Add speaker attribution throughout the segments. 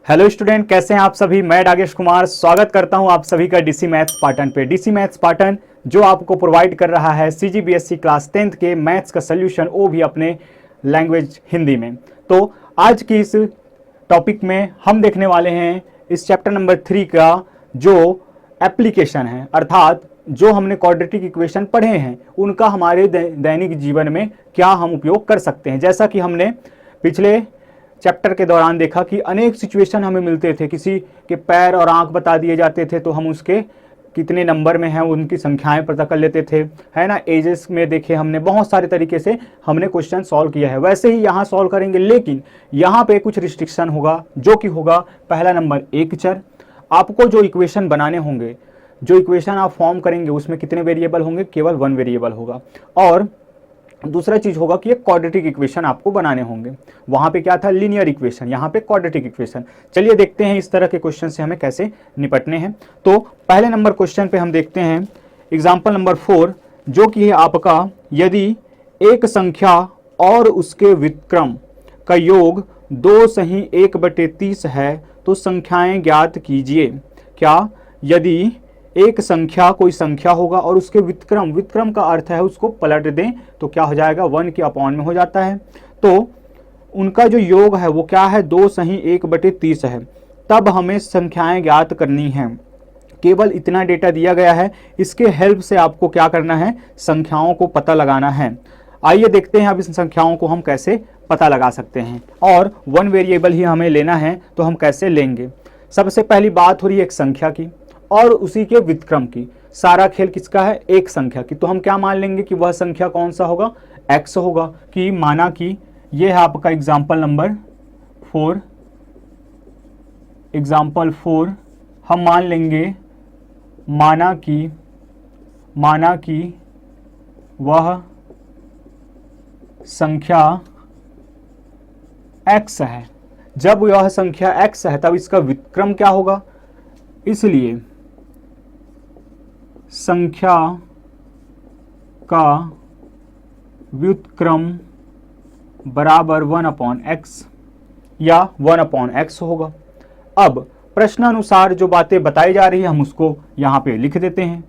Speaker 1: Hello student, कैसे हैं आप सभी। मैं राकेश कुमार स्वागत करता हूं आप सभी का डीसी मैथ्स पाटन पे। डीसी मैथ्स पाटन जो आपको प्रोवाइड कर रहा है सीजीबीएसई क्लास 10th के मैथ्स का सोल्यूशन, वो भी अपने लैंग्वेज हिंदी में। तो आज की इस टॉपिक में हम देखने वाले हैं इस चैप्टर नंबर 3 का जो एप्लीकेशन है, अर्थात जो हमने क्वाड्रेटिक इक्वेशन पढ़े हैं उनका हमारे दैनिक जीवन में क्या हम उपयोग कर सकते हैं। जैसा कि हमने पिछले चैप्टर के दौरान देखा कि अनेक सिचुएशन हमें मिलते थे, किसी के पैर और आंख बता दिए जाते थे तो हम उसके कितने नंबर में हैं उनकी संख्याएं पता कर लेते थे, है ना। एजेस में देखे हमने बहुत सारे तरीके से हमने क्वेश्चन सॉल्व किया है, वैसे ही यहाँ सॉल्व करेंगे। लेकिन यहाँ पे कुछ रिस्ट्रिक्शन होगा, जो कि होगा पहला नंबर एक चर। आपको जो इक्वेशन बनाने होंगे, जो इक्वेशन आप फॉर्म करेंगे उसमें कितने वेरिएबल होंगे, केवल 1 वेरिएबल होगा। और दूसरा चीज होगा कि एक क्वाड्रेटिक इक्वेशन आपको बनाने होंगे। वहां पे क्या था, लीनियर इक्वेशन, यहाँ पे क्वाड्रेटिक इक्वेशन। चलिए देखते हैं इस तरह के क्वेश्चन से हमें कैसे निपटने हैं। तो पहले नंबर क्वेश्चन पे हम देखते हैं एग्जांपल नंबर 4, जो कि है आपका, यदि एक संख्या और उसके व्युत्क्रम का योग 2 सही 1/30 है तो संख्याएं ज्ञात कीजिए। क्या, यदि एक संख्या, कोई संख्या होगा और उसके व्युत्क्रम, व्युत्क्रम का अर्थ है उसको पलट दें तो क्या हो जाएगा, 1 के अपॉन में हो जाता है। तो उनका जो योग है वो क्या है, 2 सही 1/30 है। तब हमें संख्याएं ज्ञात करनी हैं। केवल इतना डेटा दिया गया है, इसके हेल्प से आपको क्या करना है, संख्याओं को पता लगाना है। आइए देखते हैं अब इस संख्याओं को हम कैसे पता लगा सकते हैं, और 1 वेरिएबल ही हमें लेना है तो हम कैसे लेंगे। सबसे पहली बात हो रही है एक संख्या की और उसी के व्युत्क्रम की। सारा खेल किसका है, एक संख्या की। तो हम क्या मान लेंगे कि वह संख्या कौन सा होगा, x होगा। कि माना कि ये है आपका एग्जाम्पल नंबर 4, एग्जाम्पल 4 हम मान लेंगे, माना कि वह संख्या x है। जब यह संख्या x है तब इसका व्युत्क्रम क्या होगा, इसलिए संख्या का व्युत्क्रम बराबर 1/x या 1/x होगा। अब प्रश्नानुसार जो बातें बताई जा रही है हम उसको यहाँ पे लिख देते हैं।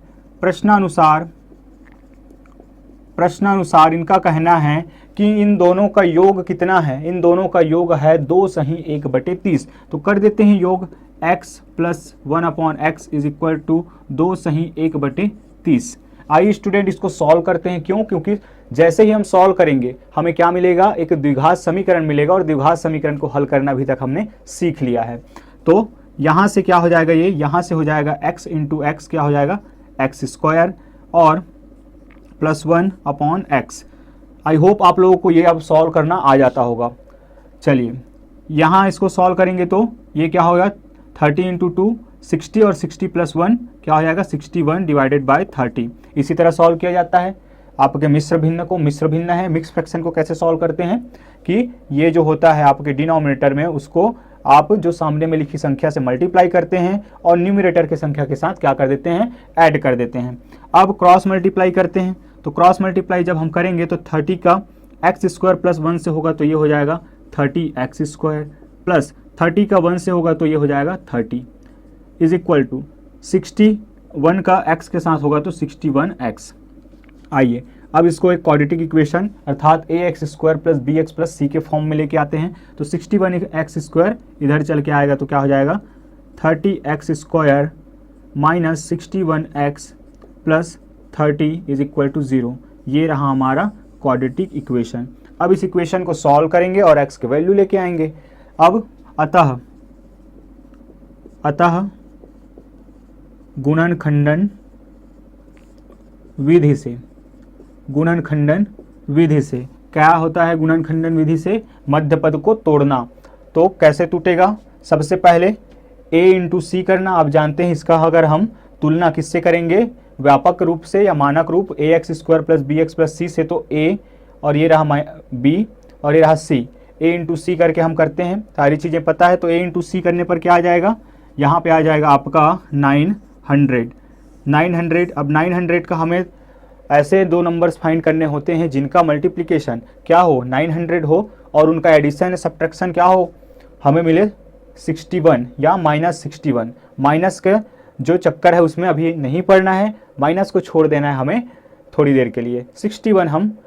Speaker 1: प्रश्नानुसार इनका कहना है कि इन दोनों का योग कितना है, इन दोनों का योग है 2 सही 1/30। तो कर देते हैं योग, x + 1/x is equal to 2 सही 1/30। आइए स्टूडेंट इसको सॉल्व करते हैं। क्यों, क्योंकि जैसे ही हम सॉल्व करेंगे हमें क्या मिलेगा, एक द्विघात समीकरण मिलेगा, और द्विघात समीकरण को हल करना अभी तक हमने सीख लिया है। तो यहाँ से क्या हो जाएगा, ये यहाँ से हो जाएगा x × x क्या हो जाएगा, x², और +1/x। आई होप आप लोगों को ये अब सॉल्व करना आ जाता होगा। चलिए यहाँ इसको सॉल्व करेंगे तो ये क्या होगा, 30 × 2 60, और 60 + 1 क्या हो जाएगा, 61/30। इसी तरह सॉल्व किया जाता है आपके मिश्र भिन्न को। मिश्र भिन्न है, मिक्स फ्रैक्शन को कैसे सॉल्व करते हैं कि ये जो होता है आपके डिनोमिनेटर में, उसको आप जो सामने में लिखी संख्या से मल्टीप्लाई करते हैं और न्यूमरेटर की संख्या के साथ क्या कर देते हैं, ऐड कर देते हैं। अब क्रॉस मल्टीप्लाई करते हैं, तो क्रॉस मल्टीप्लाई जब हम करेंगे तो 30 का x² + 1 से होगा तो ये हो जाएगा 30x², प्लस 30 का 1 से होगा तो ये हो जाएगा 30 इज इक्वल टू 61 का x के साथ होगा तो 61x। आइए अब इसको एक क्वाड्रेटिक इक्वेशन अर्थात ax² + bx + c के फॉर्म में लेके आते हैं। तो 61x² इधर चल के आएगा तो क्या हो जाएगा, 30x² - 61x + 30 is equal to 0। ये रहा हमारा क्वाड्रेटिक इक्वेशन। अब इस इक्वेशन को सॉल्व करेंगे और x की वैल्यू लेके आएंगे। अब अतः गुणनखंडन विधि से क्या होता है, गुणनखंडन विधि से मध्य पद को तोड़ना। तो कैसे टूटेगा, सबसे पहले a × c करना। आप जानते हैं इसका अगर हम तुलना किससे करेंगे, व्यापक रूप से या मानक रूप ax² + bx + c से, तो a और ये रहा b और ये रहा c, a × c करके हम करते हैं। सारी चीज़ें पता है, तो a × c करने पर क्या आ जाएगा, यहाँ पे आ जाएगा आपका 900। अब 900 का हमें ऐसे दो नंबर्स फाइंड करने होते हैं जिनका मल्टीप्लिकेशन क्या हो, 900 हो, और उनका एडिशन सब्ट्रैक्शन क्या हो, हमें मिले 61 या -61। माइनस का जो चक्कर है उसमें अभी नहीं पढ़ना है, माइनस को छोड़ देना है हमें थोड़ी देर के लिए। 61 हम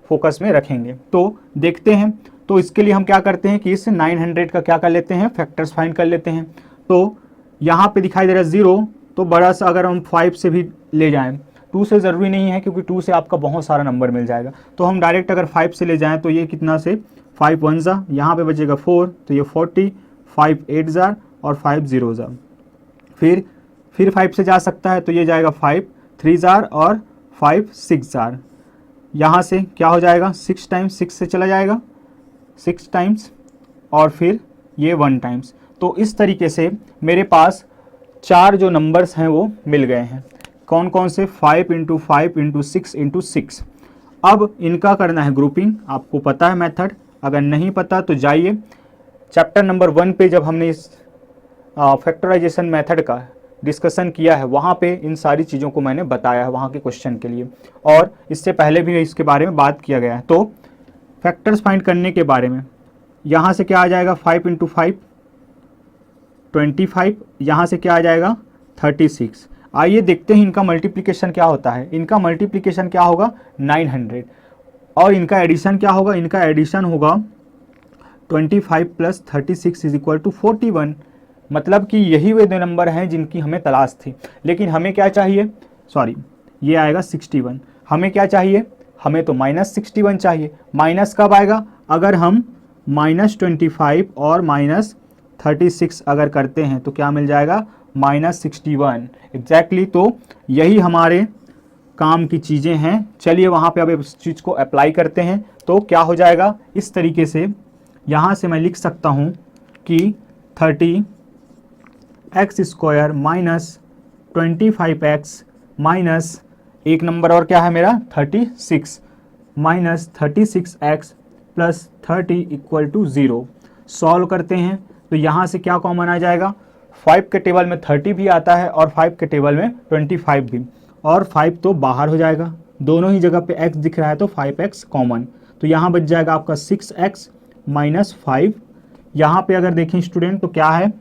Speaker 1: फोकस में रखेंगे। तो देखते हैं, तो इसके लिए हम क्या करते हैं कि इस 900 का क्या कर लेते हैं, फैक्टर्स फाइंड कर लेते हैं। तो यहाँ पे दिखाई दे रहा है 0, तो बड़ा सा अगर हम 5 से भी ले जाएं, 2 से ज़रूरी नहीं है क्योंकि 2 से आपका बहुत सारा नंबर मिल जाएगा। तो हम डायरेक्ट अगर 5 से ले जाएं तो ये कितना से 5 1 ज़ा, यहाँ पे बचेगा 4, तो ये 40, 5 8 ज़ा और 5 0 ज़ा। फिर 5 से जा सकता है तो ये जाएगा 5 3 ज़ा और 5 6 ज़ा। यहाँ से क्या हो जाएगा, 6 टाइम्स 6 से चला जाएगा 6 टाइम्स और फिर ये 1 टाइम्स। तो इस तरीके से मेरे पास 4 जो नंबर्स हैं वो मिल गए हैं। कौन कौन से, 5 × 5 × 6 × 6। अब इनका करना है ग्रुपिंग। आपको पता है मेथड, अगर नहीं पता तो जाइए चैप्टर नंबर 1 पे, जब हमने इस फैक्टराइजेशन मेथड का डिस्कशन किया है वहाँ पे इन सारी चीज़ों को मैंने बताया है वहाँ के क्वेश्चन के लिए, और इससे पहले भी इसके बारे में बात किया गया है। तो फैक्टर्स फाइंड करने के बारे में, यहाँ से क्या आ जाएगा 5 × 5 25, यहाँ से क्या आ जाएगा 36। आइए देखते हैं इनका मल्टीप्लिकेशन क्या होता है। इनका मल्टीप्लिकेशन क्या होगा 900, और इनका एडिशन क्या होगा, इनका एडिशन होगा 25 + 36 = 41। मतलब कि यही वे 2 नंबर हैं जिनकी हमें तलाश थी। लेकिन हमें क्या चाहिए, सॉरी ये आएगा 61। हमें क्या चाहिए, हमें तो -61 चाहिए। माइनस कब आएगा, अगर हम -25 और -36 अगर करते हैं तो क्या मिल जाएगा, -61 एग्जैक्टली। तो यही हमारे काम की चीज़ें हैं। चलिए वहाँ पे अब इस चीज़ को अप्लाई करते हैं। तो क्या हो जाएगा, इस तरीके से यहाँ से मैं लिख सकता हूँ कि 30x² - 25x माइनस एक नंबर और क्या है मेरा 36 -36x + 30 = 0। सॉल्व करते हैं तो यहाँ से क्या कॉमन आ जाएगा, 5 के टेबल में 30 भी आता है और 5 के टेबल में 25 भी, और 5 तो बाहर हो जाएगा। दोनों ही जगह पे x दिख रहा है तो 5x कॉमन। तो यहाँ बच जाएगा आपका 6x - 5। यहाँ पे अगर देखें स्टूडेंट तो क्या है,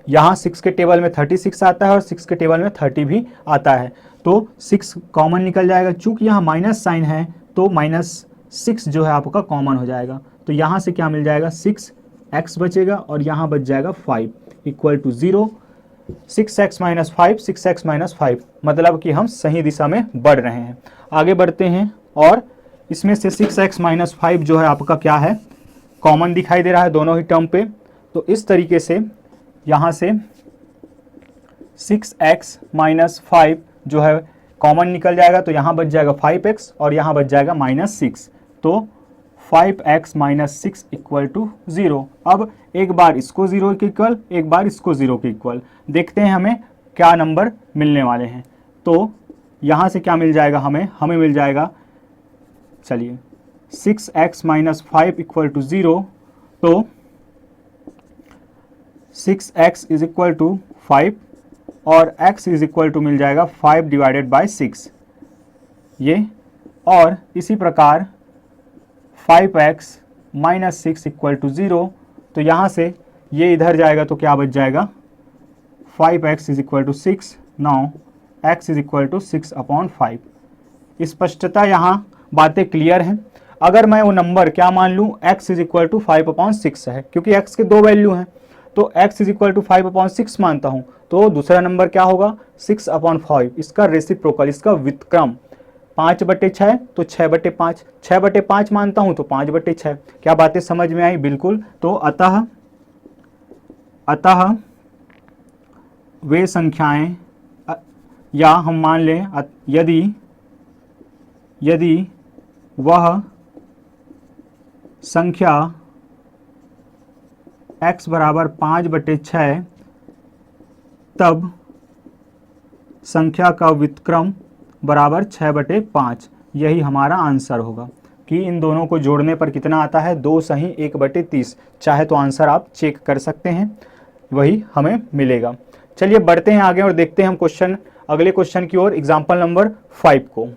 Speaker 1: यहाँ 6 के टेबल में 36 आता है और 6 के टेबल में 30 भी आता है। तो 6 कॉमन निकल जाएगा। चूँकि यहाँ माइनस साइन है तो -6 जो है आपका कॉमन हो जाएगा। तो यहाँ से क्या मिल जाएगा, 6x बचेगा और यहाँ बच जाएगा 5 = 0। 6x - 5 6x - 5 मतलब कि हम सही दिशा में बढ़ रहे हैं। आगे बढ़ते हैं और इसमें से 6x - 5 जो है आपका क्या है, कॉमन दिखाई दे रहा है दोनों ही टर्म पे। तो इस तरीके से यहाँ से 6x - 5 जो है कॉमन निकल जाएगा। तो यहाँ बच जाएगा 5x और यहाँ बच जाएगा -6। तो 5x - 6 = 0। अब एक बार इसको 0 के इक्वल, एक बार इसको 0 के इक्वल, देखते हैं हमें क्या नंबर मिलने वाले हैं। तो यहाँ से क्या मिल जाएगा हमें मिल जाएगा, चलिए 6x - 5 = 0। तो 6x = 5 और x मिल जाएगा 5/6 ये, और इसी प्रकार 5x - 6 = 0। तो यहाँ से ये इधर जाएगा तो क्या बच जाएगा, 5x = 6। Now x = 6/5। स्पष्टता यहाँ बातें क्लियर हैं। अगर मैं वो नंबर क्या मान लूँ, x = 5/6 है, क्योंकि x के 2 वैल्यू हैं, तो x = 5/6 मानता हूँ, तो दूसरा नंबर क्या होगा 6/5। इसका रेसिप्रोकल, इसका व्युत्क्रम 5/6 तो 6/5, 6/5 मानता हूँ तो 5/6। क्या बातें समझ में आई, बिल्कुल। तो अतः वे संख्याएं, या हम मान लें यदि वह संख्या x = 5/6 तब संख्या का व्युत्क्रम बराबर 6/5। यही हमारा आंसर होगा कि इन दोनों को जोड़ने पर कितना आता है, 2 सही 1/30। चाहे तो आंसर आप चेक कर सकते हैं, वही हमें मिलेगा। चलिए बढ़ते हैं आगे और देखते हैं हम अगले क्वेश्चन की ओर, एग्जाम्पल नंबर 5 को।